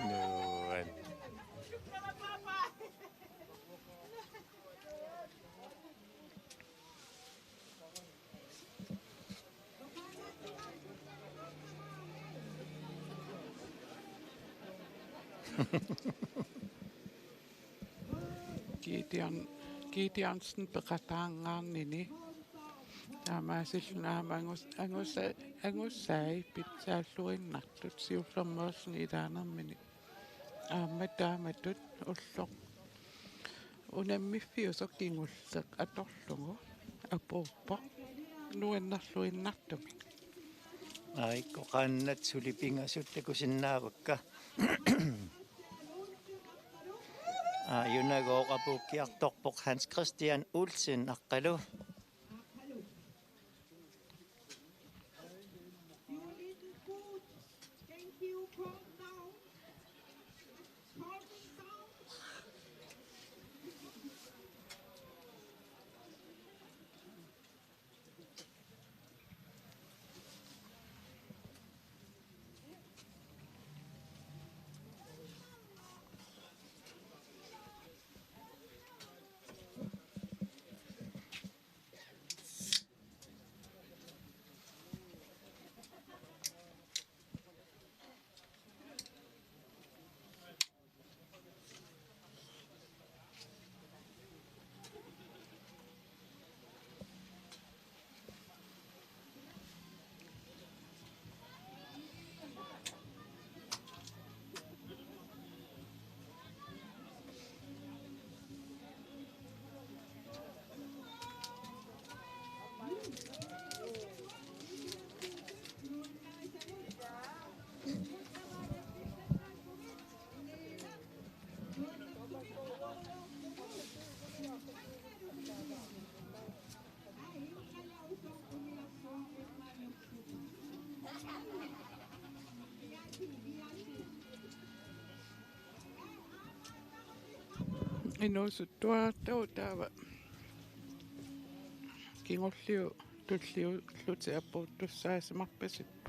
Nuan. Gideonsen peqataangaarnini таамаасиллунаама ангуссаи питсааллуиннартут сиуллэрмерсни илаанермини аама тааматут уллоқ унаммиффиусоқ кингуллеқ аторлугу апууппо нуаннарлуиннартуми Aikko kannat sulipingasutta sinnaavakka Junagooqapuukkiartorpoq Hans Christian Olsen aqqalu инуусуттуаартау таава кингорлиу туллиу лутиаппууттуссаасимарпасиппу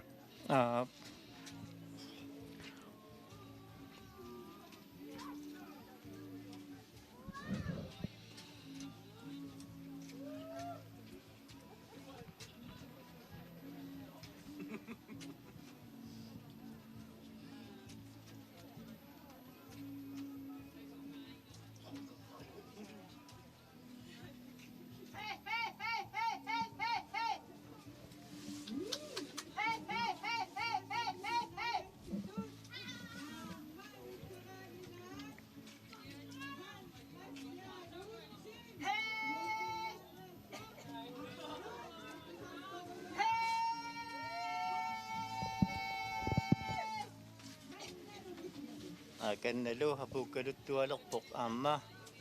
Akannalu apukkaluttualerpoq aamma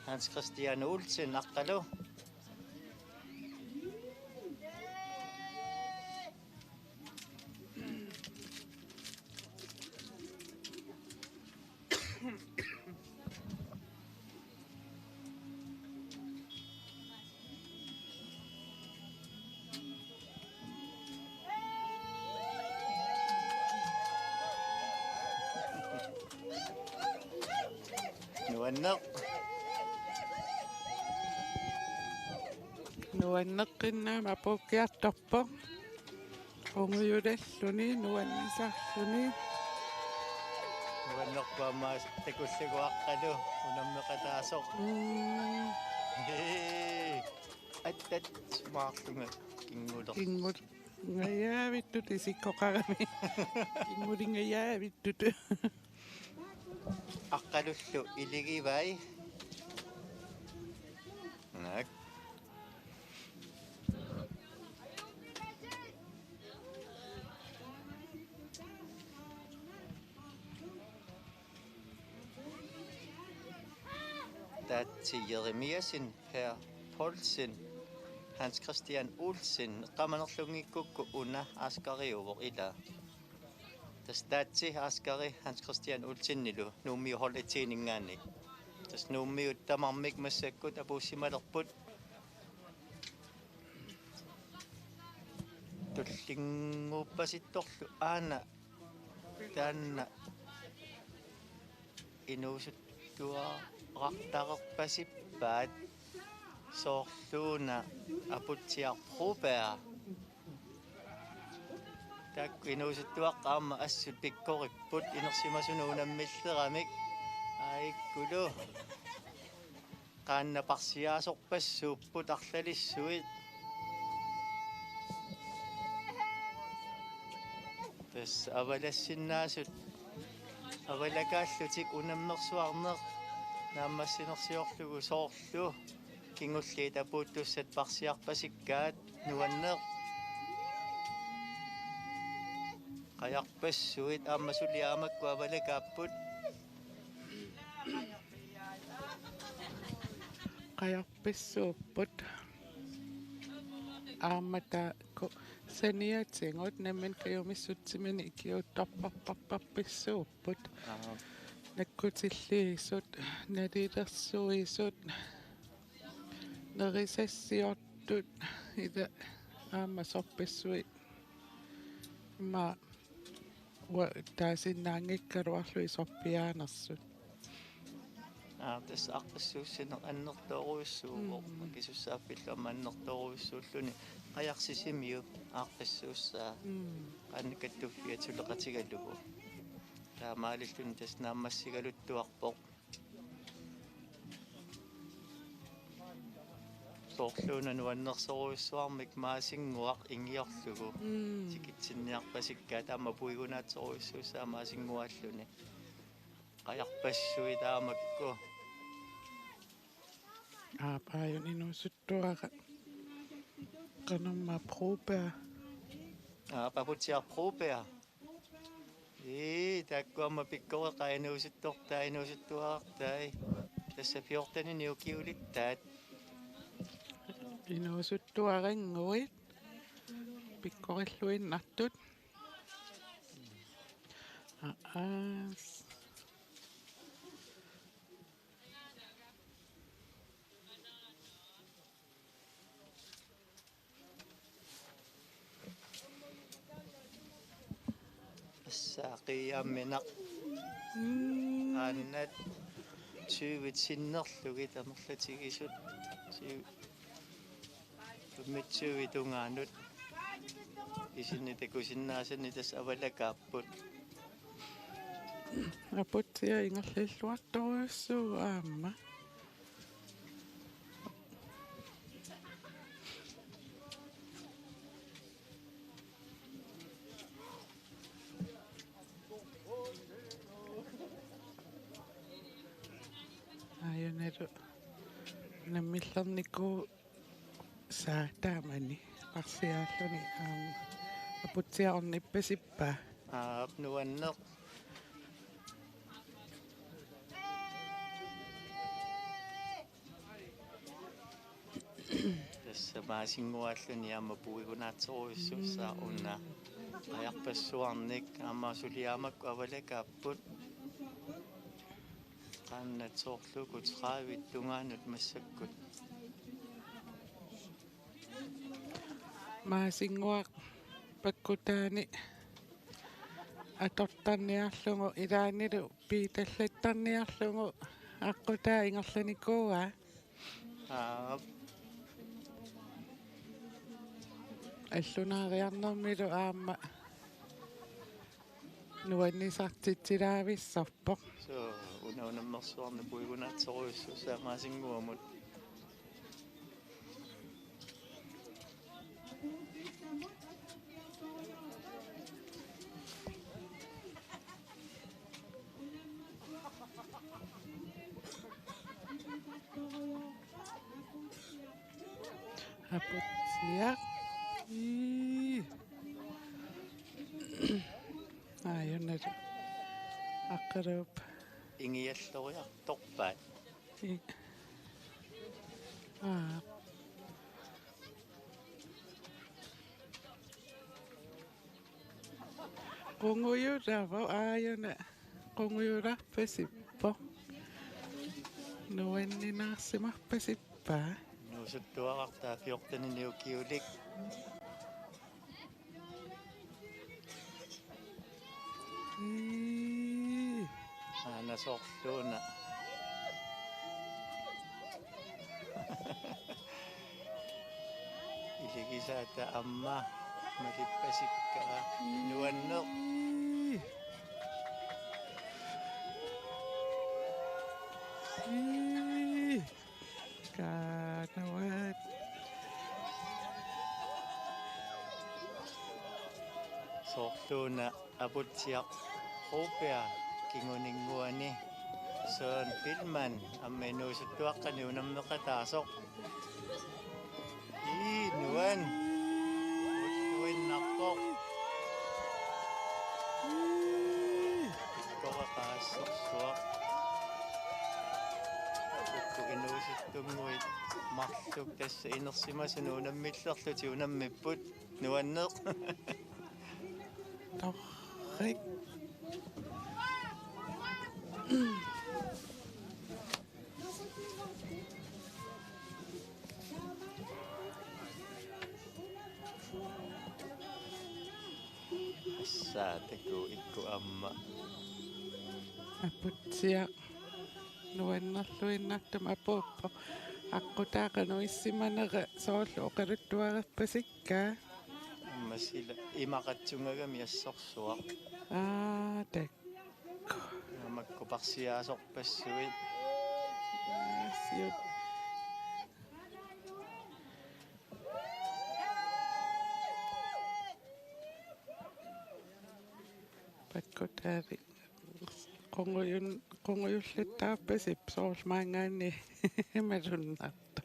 Hans Christian Olsen aqqalu. Nuanneq Nuanneqqinnaa mapukkiartorpoq unguyulalluni nuannisarluni nuannerpaamma takullaguaqqalu unammeqataasoq. Attat maarlunga kinguler. kingut ngayavittut isikkoqarami kingulingayavittut Aqqalullu iligivai. Nak. Tatsi Jeremiasin Per Poulsen Hans Christian Olsen qamanerlungikkukku una askariuvoq ila. Tas tatsi askari Hans Christian Olsennilu nuummiu holletiiningaani. Tas nuummiu tamarmik massakkut apuussimalerput tullinguuppasittorlu aana taanna inuusuttuaqartarerpasippaat soorluuna aputsiarrupea takku inuusuttuaqqaamma assut pikkoripput inersimasunu unammilleramik aikkulu qaannaparsiaasorpassuupput arlalissuit tas avalassinnaasut avalakaallutik unammersuarneq naammassinersiorlugu soorlu kingulliit apuuttussat parsiarpasikkaat nuanneq qayarpassuit aammassuliaamakku avalakaapput qajarpissuupput aamata saniatsingut namman kajumissutsimani kiuttarparparparpissuupput nakkutilliisut nalilersuisut nerisassiortut ida aammasorpissuit ma wa taasinnaangikkaluarlu isorpiaanersut tas aqassuussine annertoruissuuvoq kisussaappillaama annertoruissuulluni qajarsisimiu aaqqissuussaa qannakattuffiatsuleqatigallugu taamaalilluni tas naammassigaluttuarpoq soorluuna nuannersoruissuarmik maasinguaq ingiorlugu tikitsinniarpasikkaa taama puigunaatsoruissuussaa maasingualluni qajarpassuit aamakku aapajun inuusuttuaqa qanamma proopea paputsiarpruupea takkuamma pikkoreqa inuusuttortaa inuusuttuaartai tassa fiortanini ukiulittaat inuusuttuaranguit pikkorilluinnartut aas saaqiamminaq annat 20 sinnerlugit amerlatigisut 20 tungaanut isinni takusinnaasani tas avalakaapput aputsia ingerlilluartoruissuu aamma ayuneru nammillerniku saataamani parsiaalluni aputsiaornippasippaa nuanneq Tässä maasingualluni amma puigunaatsoruissuussaa unna ajaqpassuarnik ammaasuliaamakku avalakaapput qannatsoorlukut raavittungaanut massakkut maasinguaq pakkutaani atortarniarlugu ilaanilu piitallattarniarlugu аққутаа ингерланикууа аллунаариарнэрмилу аама нуаннисартитсилаависсарпо so unaunammersuarna puigunaatsoruissuussaa maasinguamut апутсиа айонер аққаруп ingialloriartorpaat qunguyuravo aayona qunguyurarpasippo nuanninaarsimarpasippaa nuusuttuaqartaa fiortaniniukiulik aanasorluuna iligisaata amma malippasikkaa nuanneq kaanawaat sorluuna aputsiaq rupea kinguninguani soon filman amminuusuttuaqqani unammeqataasoq nuan uttuinnarpoq koraqaassorsuaq ukku inuusuttunguit marluk tassa inersimasunu unammillerluti unammipput nuanneq torrik assaataku ikku amma aputsia nuannerluinnartum apuuppo аққутаақануиссиманера соорлу оқалуттуарерпасиккаа ammasila imaqatsungagami assorsuaq так amakkuparsiaasorpassuit сиут паккутаави qunguyullаттаарпасип соорлмаангаани малуннарто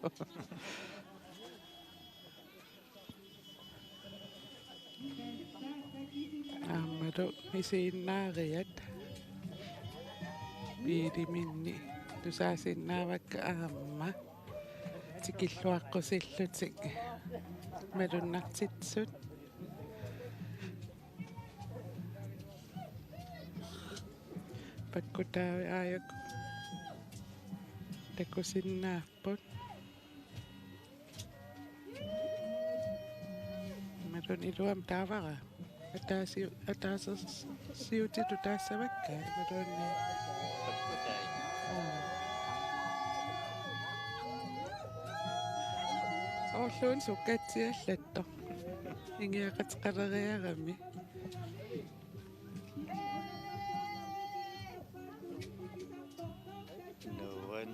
аамалу исииннаариат биилиминни тусаасиннаавакка аама тикиллуаққусиллутик малуннартитсут паккутаави ааяк такусиннааппут малун илуам таавара атаасиутиту таассавакка малунни pakkutai орлуун суккатсиаллатто ингиақатеқалериарами nuan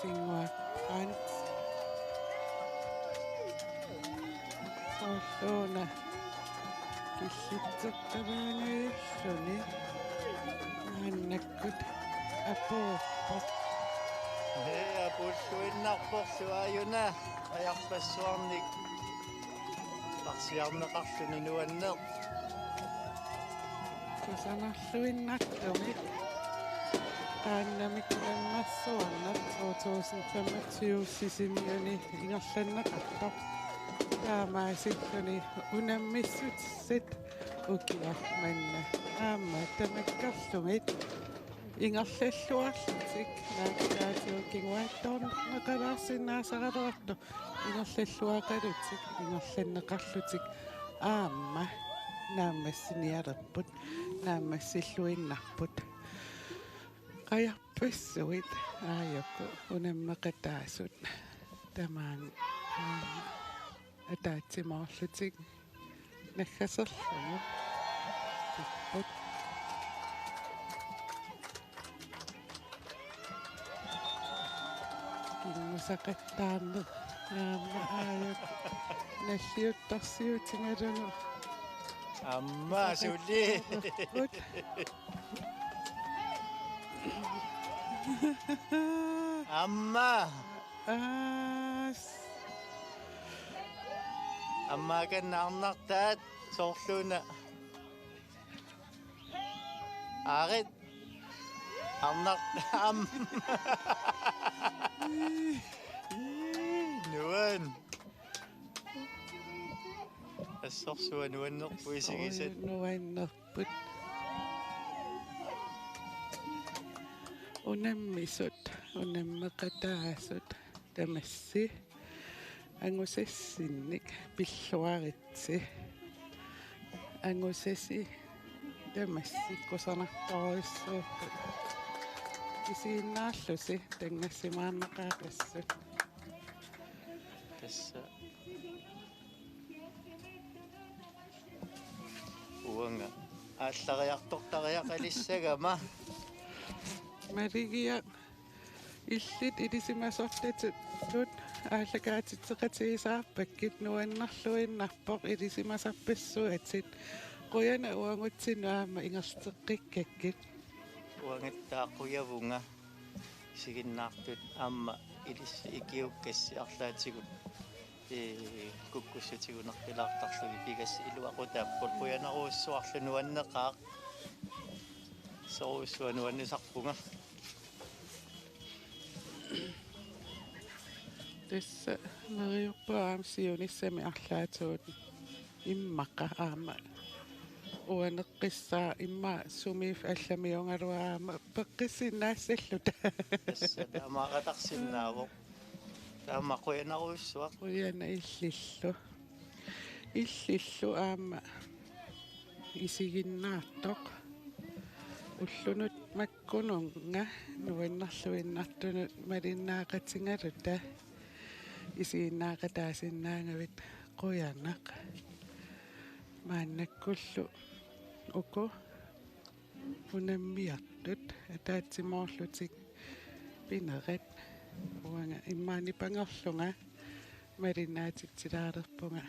Singwa Frans Solluna Kissitsuttavanayussuni Annakkut Apooppoq Hei apulluinnarporluayuna ajarpassuarnik parsiarneqarluni nuanneq Kusanarluinnartumik Qaannamik ulammassuarnaq 2025 sisimiuni ingerlanneqartoq taamaasilluni unammissutsit ukiarmanna aamma tamakkarlumit ingerlalluarlutik naakkaatiukkinguattorneqalaarsinnaasaqaluartu ingerlalluaqalutik ingerlanneqarlutik aamma naammassinialerput naammassilluinnarput qajarpissuit aayakku unammeqataasut tamaan ataatsimaarlutik naggaserlugu tipput kinnusaqattaarneq aamma aayakku nalliuttarsiutingalunu amma sulli Gut. amma As. amma kannaarnartaat soorluna aarit arnar nuan assorsuan nuannerpuisigisat Nuannerput. Unammisut, unammeqataasut, tamassi, angusassinnik, pilluaritsi, angusasi, tamassi, kusarnartoruissuukkut. Isiinnaarlusi, tangassimaarneqaaqassut. tassa uanga ааллариарторториақалиссагама Marigia illit ilisimasortatut lut ааллакаатитсеқатигисаарпаккит нуаннарлуиннарпоқ илисимасарпассуатсит қуяна уангутсину аама ингертеққиккаккит уангаттааққуявунга сигиннаартут аама илис икиуккасси арлаатигут куккуссутигунерпилаартарлуги пигасси илуақутааппут қуянаруuссуарлу нуаннеқаақ соруссуануаннисарпунга тасса мериуппаам сиунissami арлаатуут иммақа аама уанеққиссаа имма сумииф алламиунгалуаама пеққиссинаассаллута тасса таамаақатарсиннаавоқ таама қуянаруuссуақ уяна иллиллу аама исигиннаартоқ уллунут маккунунга нуаннарлуиннартунут малиннаақатингалута исигиннаақатаасиннаангавит қуянақ мааннаккуллу уку унаммиартут атаатсимоорлутик пинерат уанга иммаани пангерлунга малиннаатиктилаалерпунга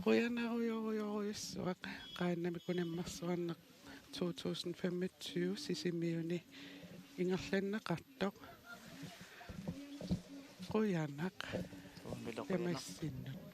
қуянаруйоруйоруйуссуақ qaannami kunammarsuarneq 2025 sisimiuni ingerlanneqartoq quyanaq tamassinut